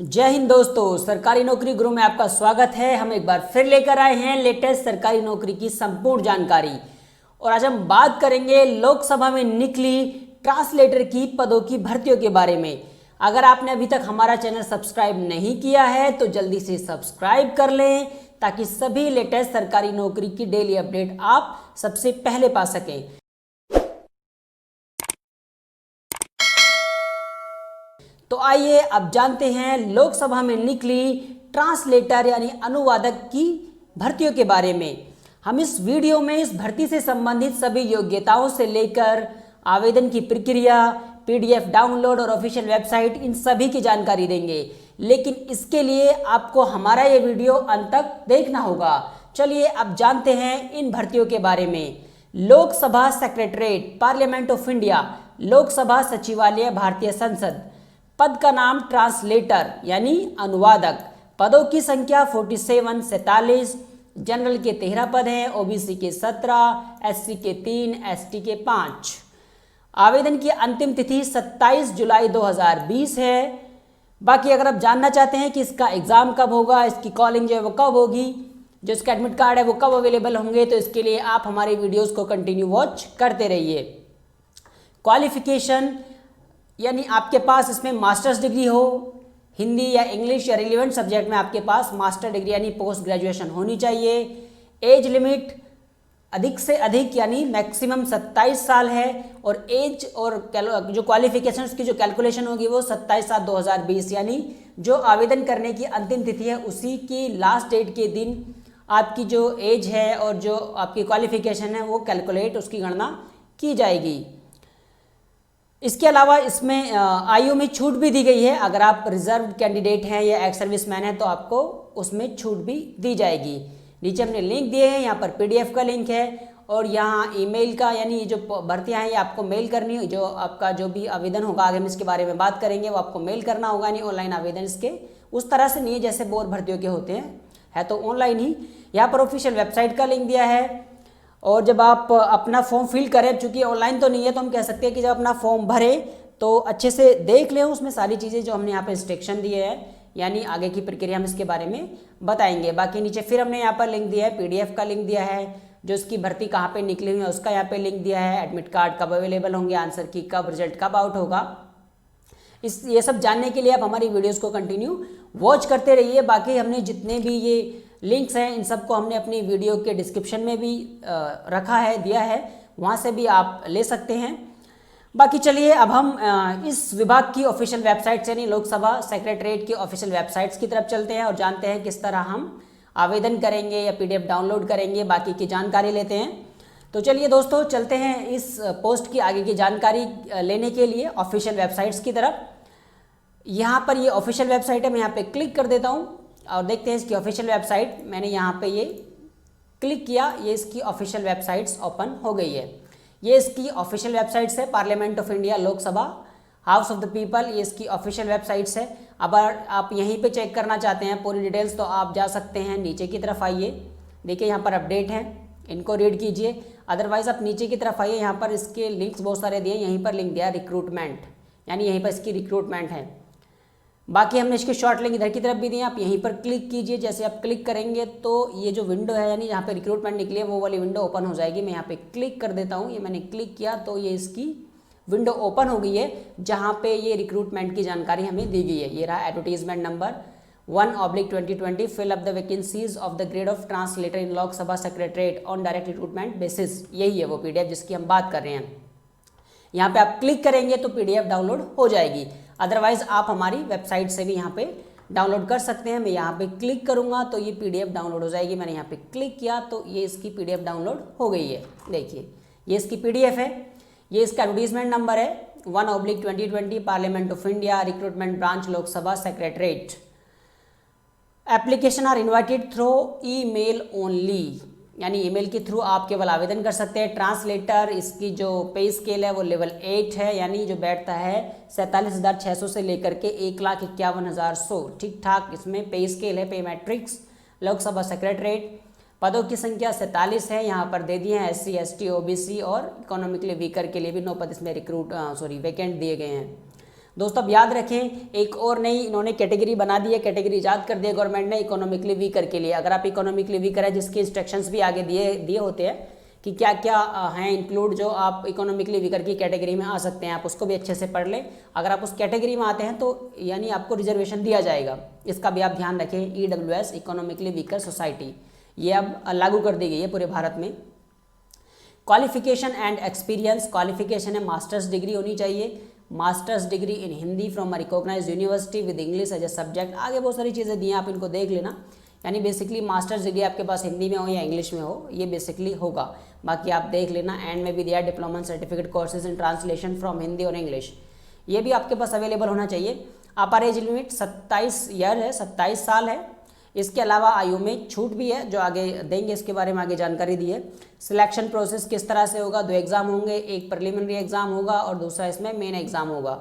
जय हिंद दोस्तों, सरकारी नौकरी गुरु में आपका स्वागत है। हम एक बार फिर लेकर आए हैं लेटेस्ट सरकारी नौकरी की संपूर्ण जानकारी। और आज हम बात करेंगे लोकसभा में निकली ट्रांसलेटर की पदों की भर्तियों के बारे में। अगर आपने अभी तक हमारा चैनल सब्सक्राइब नहीं किया है तो जल्दी से सब्सक्राइब कर लें ताकि सभी लेटेस्ट सरकारी नौकरी की डेली अपडेट आप सबसे पहले पा सकें। तो आइए अब जानते हैं लोकसभा में निकली ट्रांसलेटर यानी अनुवादक की भर्तियों के बारे में। हम इस वीडियो में इस भर्ती से संबंधित सभी योग्यताओं से लेकर आवेदन की प्रक्रिया, पीडीएफ डाउनलोड और ऑफिशियल वेबसाइट, इन सभी की जानकारी देंगे। लेकिन इसके लिए आपको हमारा ये वीडियो अंत तक देखना होगा। चलिए अब जानते हैं इन भर्तियों के बारे में। Lok Sabha secretariat, parliament of India, Lok Sabha सचिवालय, भारतीय संसद। पद का नाम ट्रांसलेटर यानी अनुवादक। पदों की संख्या 47 जनरल के 13 पद हैं, ओबीसी के 17, एससी के 3, एसटी के 5। आवेदन की अंतिम तिथि 27 जुलाई 2020 है। बाकी अगर आप जानना चाहते हैं कि इसका एग्जाम कब होगा, इसकी कॉलिंग जो है वो कब होगी, जो इसका एडमिट कार्ड है वो कब अवेलेबल होंगे, तो इसके लिए आप हमारी वीडियोस को कंटिन्यू वॉच करते रहिए। क्वालिफिकेशन यानी आपके पास इसमें मास्टर्स डिग्री हो, हिंदी या इंग्लिश या रिलेवेंट सब्जेक्ट में आपके पास मास्टर डिग्री यानी पोस्ट ग्रेजुएशन होनी चाहिए। एज लिमिट अधिक से अधिक यानी मैक्सिमम 27 साल है और एज और जो क्वालिफिकेशन की जो कैलकुलेशन होगी वो 27/7/2020 यानी जो आवेदन करने की अंतिम तिथि है उसी की लास्ट डेट के दिन आपकी जो एज है और जो आपकी क्वालिफिकेशन है वो कैलकुलेट, उसकी गणना की जाएगी। इसके अलावा इसमें आयु में छूट भी दी गई है। अगर आप रिजर्व कैंडिडेट हैं या एक्स सर्विसमैन हैं तो आपको उसमें छूट भी दी जाएगी। नीचे हमने लिंक दिए हैं, यहाँ पर पीडीएफ का लिंक है और यहाँ ईमेल का, यानी ये जो भर्तियाँ हैं ये आपको मेल करनी, जो आपका जो भी आवेदन होगा, आगे हम इसके बारे में बात करेंगे, वो आपको मेल करना होगा। यानी ऑनलाइन आवेदन इसके उस तरह से नहीं है जैसे बोर भर्तियों के होते हैं, है तो ऑनलाइन ही। यहाँ पर ऑफिशियल वेबसाइट का लिंक दिया है और जब आप अपना फॉर्म फिल करें, चूँकि ऑनलाइन तो नहीं है तो हम कह सकते हैं कि जब अपना फॉर्म भरें तो अच्छे से देख लें उसमें सारी चीज़ें जो हमने यहाँ पे इंस्ट्रक्शन दिए हैं, यानी आगे की प्रक्रिया हम इसके बारे में बताएंगे। बाकी नीचे फिर हमने यहाँ पर लिंक दिया है, पीडीएफ का लिंक दिया है, जो इसकी भर्ती कहाँ पे निकली हुई है उसका यहाँ पे लिंक दिया है, एडमिट कार्ड कब अवेलेबल होंगे, आंसर की कब, रिजल्ट कब आउट होगा। ये सब जानने के लिए आप हमारी वीडियोज़ को कंटिन्यू वॉच करते रहिए। बाकी हमने जितने भी ये लिंक्स हैं इन सबको हमने अपनी वीडियो के डिस्क्रिप्शन में भी रखा है, दिया है, वहाँ से भी आप ले सकते हैं। बाकी चलिए अब हम इस विभाग की ऑफिशियल वेबसाइट यानी लोकसभा सेक्रेटरीट की ऑफिशियल वेबसाइट्स की तरफ चलते हैं और जानते हैं किस तरह हम आवेदन करेंगे या पीडीएफ डाउनलोड करेंगे, बाकी की जानकारी लेते हैं। तो चलिए दोस्तों चलते हैं इस पोस्ट की आगे की जानकारी लेने के लिए ऑफिशियल वेबसाइट्स की तरफ। यहाँ पर ये ऑफिशियल वेबसाइट है, मैं यहाँ पे क्लिक कर देता हूँ और देखते हैं इसकी ऑफिशियल वेबसाइट। मैंने यहाँ पे ये क्लिक किया, ये इसकी ऑफिशियल वेबसाइट्स ओपन हो गई है। ये इसकी ऑफिशियल वेबसाइट्स है, parliament of India, Lok Sabha, house of the people, ये इसकी ऑफिशियल वेबसाइट्स है। अब आप यहीं पे चेक करना चाहते हैं पूरी डिटेल्स तो आप जा सकते हैं, नीचे की तरफ आइए, देखिए यहाँ पर अपडेट हैं, इनको रीड कीजिए। अदरवाइज़ आप नीचे की तरफ आइए, यहाँ पर इसके लिंक्स बहुत सारे दिए, यहीं पर लिंक दिया रिक्रूटमेंट, यानी यहीं पर इसकी रिक्रूटमेंट है। बाकी हमने इसके शॉर्ट लिंक इधर की तरफ भी दिए, आप यहीं पर क्लिक कीजिए। जैसे आप क्लिक करेंगे तो ये जो विंडो है यानी जहाँ पे रिक्रूटमेंट निकली है वो वाली विंडो ओपन हो जाएगी। मैं यहाँ पे क्लिक कर देता हूँ, ये मैंने क्लिक किया तो ये इसकी विंडो ओपन हो गई है जहाँ पे ये रिक्रूटमेंट की जानकारी हमें दी गई है। ये रहा advertisement number 1/2020, fill up the vacancies of the grade of translator in Lok Sabha secretariat on direct recruitment basis. यही है वो पीडीएफ जिसकी हम बात कर रहे हैं। यहाँ पे आप क्लिक करेंगे तो पीडीएफ डाउनलोड हो जाएगी। अदरवाइज आप हमारी वेबसाइट से भी यहाँ पे डाउनलोड कर सकते हैं। मैं यहाँ पे क्लिक करूँगा तो ये पीडीएफ डाउनलोड हो जाएगी। मैंने यहाँ पे क्लिक किया तो ये इसकी पीडीएफ डाउनलोड हो गई है। देखिए ये इसकी पीडीएफ है, ये इसका एडवर्टीजमेंट नंबर है 1/2020, parliament of India, recruitment branch, Lok Sabha secretariat. Application are invited through email only, यानी ईमेल के थ्रू आप केवल आवेदन कर सकते हैं। ट्रांसलेटर इसकी जो पे स्केल है वो लेवल 8 है, यानी जो बैठता है 47,600 से लेकर के 1,51,100, ठीक ठाक इसमें पे स्केल है, पे मैट्रिक्स। लोकसभा सेक्रेटरीट, पदों की संख्या 47 है, यहाँ पर दे दिए हैं एससी, एसटी, ओबीसी और इकोनॉमिकली वीकर के लिए भी 9 पद इसमें वैकेंट दिए गए हैं। दोस्तों अब याद रखें, एक और नई इन्होंने कैटेगरी बना दी है, कैटेगरी ईजाद कर दिया गवर्नमेंट ने इकोनॉमिकली वीकर के लिए। अगर आप इकोनॉमिकली वीकर है, जिसके इंस्ट्रक्शंस भी आगे दिए होते हैं कि क्या क्या हैं इंक्लूड जो आप इकोनॉमिकली वीकर की कैटेगरी में आ सकते हैं, आप उसको भी अच्छे से पढ़ लें। अगर आप उस कैटेगरी में आते हैं तो यानी आपको रिजर्वेशन दिया जाएगा, इसका भी आप ध्यान रखें। EWS इकोनॉमिकली वीकर सोसाइटी ये अब लागू कर दी गई है पूरे भारत में। क्वालिफिकेशन एंड एक्सपीरियंस, क्वालिफिकेशन है मास्टर्स डिग्री होनी चाहिए, masters degree in Hindi from a recognised university with English as a subject. आगे बहुत सारी चीज़ें दी हैं, आप इनको देख लेना। यानी बेसिकली मास्टर्स डिग्री आपके पास हिंदी में हो या इंग्लिश में हो, ये बेसिकली होगा, बाकी आप देख लेना। एंड में भी दिया diploma certificate courses in translation from Hindi और इंग्लिश, ये भी आपके पास अवेलेबल होना चाहिए। अपर एज लिमिट 27 ईयर है, 27 साल है। इसके अलावा आयु में छूट भी है, जो आगे देंगे, इसके बारे में आगे जानकारी दी है। सिलेक्शन प्रोसेस किस तरह से होगा, 2 एग्ज़ाम होंगे, एक प्रिलिमिनरी एग्ज़ाम होगा और दूसरा इसमें मेन एग्ज़ाम होगा।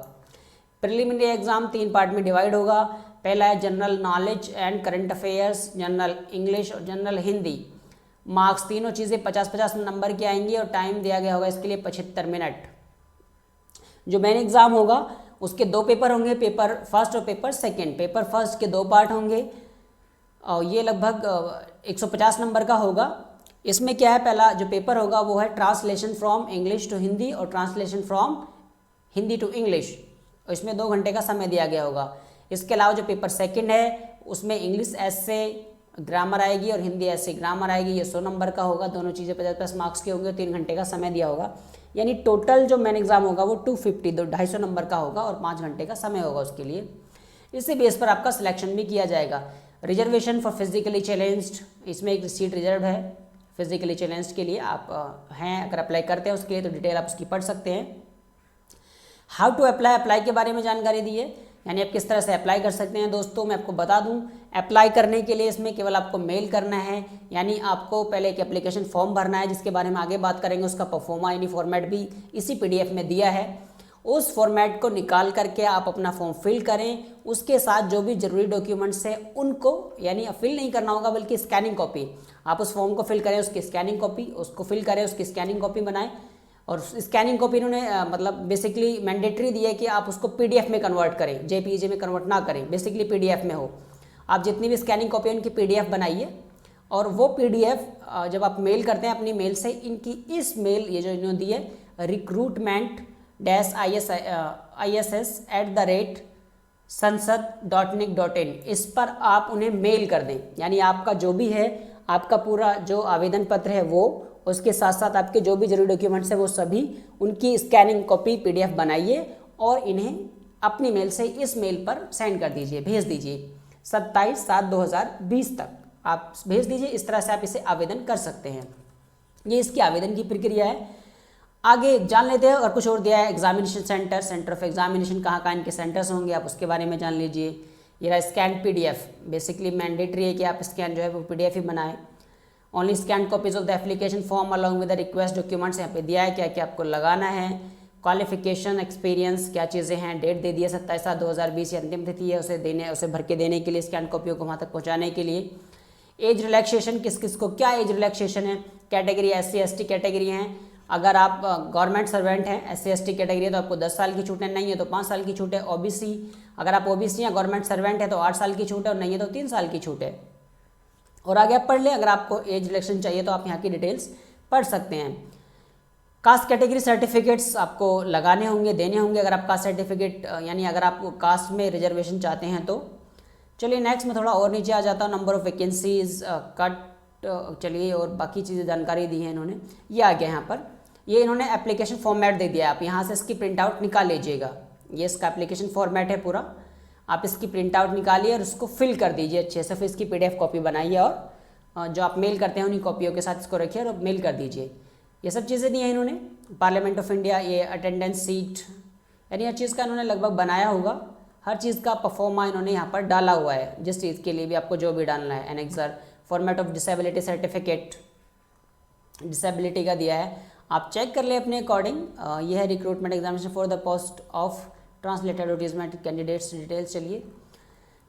प्रिलिमिनरी एग्ज़ाम 3 पार्ट में डिवाइड होगा। पहला है general knowledge and current affairs, general English और जनरल हिंदी। मार्क्स तीनों चीज़ें 50-50 नंबर की आएंगी और टाइम दिया गया होगा इसके लिए 75 मिनट। जो मेन एग्ज़ाम होगा उसके 2 पेपर होंगे, पेपर फर्स्ट और पेपर सेकेंड। पेपर फर्स्ट के 2 पार्ट होंगे और ये लगभग 150 नंबर का होगा। इसमें क्या है, पहला जो पेपर होगा वो है translation from English to Hindi और translation from Hindi to English, और इसमें 2 घंटे का समय दिया गया होगा। इसके अलावा जो पेपर सेकंड है उसमें इंग्लिश ऐसे ग्रामर आएगी और हिंदी ऐसे ग्रामर आएगी, ये 100 नंबर का होगा। दोनों चीज़ें 50-50 मार्क्स के होंगे और 3 घंटे का समय दिया होगा। यानी टोटल जो मेन एग्ज़ाम होगा वो 250 नंबर का होगा और 5 घंटे का समय होगा उसके लिए। इसी बेस पर आपका सिलेक्शन भी किया जाएगा। रिजर्वेशन फॉर फिजिकली चैलेंज्ड, इसमें एक सीट रिजर्व है फिजिकली चैलेंज्ड के लिए। आप हैं अगर अप्लाई करते हैं उसके लिए तो डिटेल आप उसकी पढ़ सकते हैं। हाउ टू अप्लाई, अप्लाई के बारे में जानकारी दी है, यानी आप किस तरह से अप्लाई कर सकते हैं। दोस्तों मैं आपको बता दूं, अप्लाई करने के लिए इसमें केवल आपको मेल करना है, यानी आपको पहले एक एप्लीकेशन फॉर्म भरना है, जिसके बारे में आगे बात करेंगे। उसका परफॉर्मा यानी फॉर्मेट भी इसी PDF में दिया है। उस फॉर्मेट को निकाल करके आप अपना फॉर्म फिल करें, उसके साथ जो भी जरूरी डॉक्यूमेंट्स हैं उनको, यानी फिल नहीं करना होगा बल्कि स्कैनिंग कॉपी, आप उस फॉर्म को फिल करें, उसकी स्कैनिंग कॉपी, उसको फिल करें, उसकी स्कैनिंग कॉपी बनाएं। और स्कैनिंग कॉपी इन्होंने मतलब बेसिकली मैंडेटरी दी है कि आप उसको PDF में कन्वर्ट करें, JPEG में कन्वर्ट ना करें, बेसिकली PDF में हो। आप जितनी भी स्कैनिंग कॉपी है उनकी PDF बनाइए और वो PDF जब आप मेल करते हैं अपनी मेल से, इनकी इस मेल ये जो इन्होंने दी है recruitment-iss@sansad.nic.in, इस पर आप उन्हें मेल कर दें। यानी आपका जो भी है, आपका पूरा जो आवेदन पत्र है वो, उसके साथ साथ आपके जो भी जरूरी डॉक्यूमेंट्स हैं वो सभी, उनकी स्कैनिंग कॉपी PDF बनाइए और इन्हें अपनी मेल से इस मेल पर सेंड कर दीजिए, भेज दीजिए। 27/7/2020 तक आप भेज दीजिए। इस तरह से आप इसे आवेदन कर सकते हैं। ये इसकी आवेदन की प्रक्रिया है। आगे जान लेते हैं। और कुछ और दिया है, examination centre, centre of examination कहाँ इनके सेंटर्स होंगे, आप उसके बारे में जान लीजिए। ये रहा स्कैन PDF, बेसिकली मैंडेटरी है कि आप स्कैन जो है वो PDF ही बनाएं। Only scan copies of the application form along with the request documents, यहाँ पे दिया है क्या क्या आपको लगाना है। क्वालिफिकेशन, एक्सपीरियंस, क्या चीज़ें हैं, डेट दे दिया 27/7/2020 अंतिम तिथि है उसे भर के देने के लिए, स्कैन कॉपियों को वहाँ तक पहुँचाने के लिए। एज रिलैक्सेशन, किस किस को क्या एज रिलैक्सेशन है, कैटेगरी SC ST कैटेगरी हैं। अगर आप गवर्नमेंट सर्वेंट हैं, SC ST कैटेगरी है तो आपको 10 साल की छूट है, नहीं है तो 5 साल की छूट है। OBC, अगर आप OBC या गवर्नमेंट सर्वेंट है तो 8 साल की छूट है और नहीं है तो 3 साल की छूट है। और आगे आप पढ़ लें, अगर आपको एज रिलैक्सेशन चाहिए तो आप यहाँ की डिटेल्स पढ़ सकते हैं। कास्ट कैटेगरी सर्टिफिकेट्स आपको लगाने होंगे, देने होंगे अगर आप कास्ट सर्टिफिकेट, यानी अगर आप कास्ट में रिजर्वेशन चाहते हैं तो। चलिए नेक्स्ट में थोड़ा और नीचे आ जाता हूँ। नंबर ऑफ वैकेंसीज, कट, चलिए और बाकी चीज़ें जानकारी दी है इन्होंने, ये आ गया यहाँ पर। ये इन्होंने एप्लीकेशन फॉर्मेट दे दिया है, आप यहाँ से इसकी प्रिंट आउट निकाल लीजिएगा। ये इसका एप्लीकेशन फॉर्मेट है पूरा, आप इसकी प्रिंट आउट निकालिए और उसको फिल कर दीजिए अच्छे से। फिर इसकी PDF कॉपी बनाइए और जो आप मेल करते हैं उन्हीं कॉपियों के साथ इसको रखिए और मेल कर दीजिए। ये सब चीज़ें दी हैं इन्होंने। पार्लियामेंट ऑफ इंडिया, ये अटेंडेंस सीट, यानी हर चीज़ का इन्होंने लगभग बनाया होगा। हर चीज़ का परफॉर्मा इन्होंने यहाँ पर डाला हुआ है, जिस चीज़ के लिए भी आपको जो भी डालना है। Annexure, format of disability certificate, disability का दिया है, आप चेक कर ले अपने अकॉर्डिंग। यह है recruitment examination for the post of translator advertisement candidates details. चलिए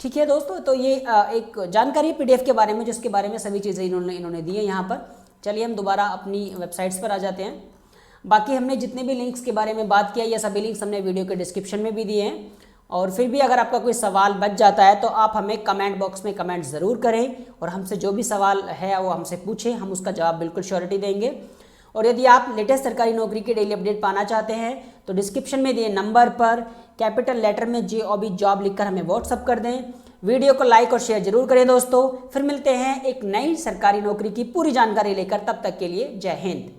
ठीक है दोस्तों, तो ये एक जानकारी PDF के बारे में, जिसके बारे में सभी चीज़ें इन्होंने दी है यहाँ पर। चलिए हम दोबारा अपनी वेबसाइट्स पर आ जाते हैं। बाकी हमने जितने भी लिंक्स के बारे में बात किया, ये सभी लिंक्स हमने वीडियो के डिस्क्रिप्शन में भी दिए हैं। और फिर भी अगर आपका कोई सवाल बच जाता है तो आप हमें कमेंट बॉक्स में कमेंट ज़रूर करें और हमसे जो भी सवाल है वो हमसे पूछें, हम उसका जवाब बिल्कुल श्योरिटी देंगे। और यदि आप लेटेस्ट सरकारी नौकरी के डेली अपडेट पाना चाहते हैं तो डिस्क्रिप्शन में दिए नंबर पर कैपिटल लेटर में JOB जॉब लिखकर हमें व्हाट्सअप कर दें। वीडियो को लाइक और शेयर जरूर करें दोस्तों। फिर मिलते हैं एक नई सरकारी नौकरी की पूरी जानकारी लेकर, तब तक के लिए जय हिंद।